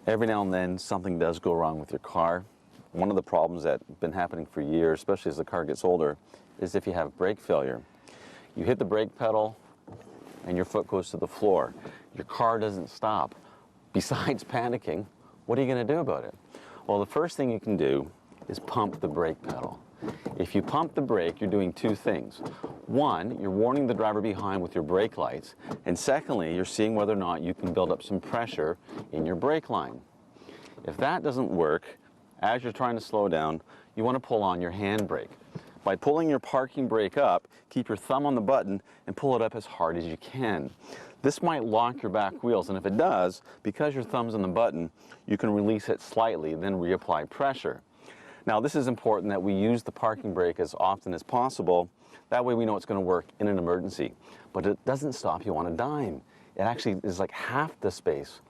Every now and then something does go wrong with your car. One of the problems that's been happening for years, especially as the car gets older, is if you have brake failure. You hit the brake pedal and your foot goes to the floor. Your car doesn't stop. Besides panicking, what are you going to do about it? Well, the first thing you can do is pump the brake pedal. If you pump the brake, you're doing two things. One, you're warning the driver behind with your brake lights, and secondly, you're seeing whether or not you can build up some pressure in your brake line. If that doesn't work, as you're trying to slow down, you want to pull on your handbrake. By pulling your parking brake up, keep your thumb on the button and pull it up as hard as you can. This might lock your back wheels, and if it does, because your thumb's on the button, you can release it slightly, then reapply pressure. Now, this is important that we use the parking brake as often as possible. That way we know it's going to work in an emergency. But it doesn't stop you on a dime. It actually is like half the space,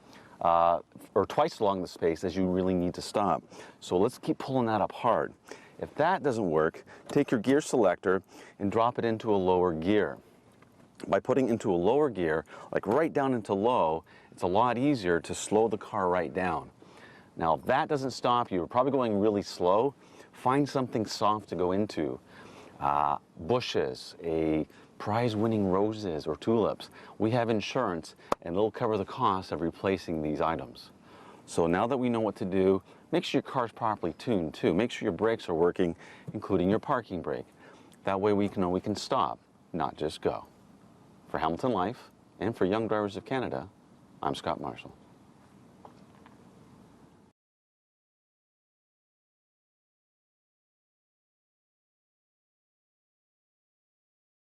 or twice along the space as you really need to stop. So let's keep pulling that up hard. If that doesn't work, take your gear selector and drop it into a lower gear. By putting into a lower gear, like right down into low, it's a lot easier to slow the car right down. Now, if that doesn't stop you, you're probably going really slow, find something soft to go into. Bushes, a prize-winning roses or tulips. We have insurance, and it'll cover the cost of replacing these items. So now that we know what to do, make sure your car's properly tuned too. Make sure your brakes are working, including your parking brake. That way we know we can stop, not just go. For Hamilton Life and for Young Drivers of Canada, I'm Scott Marshall.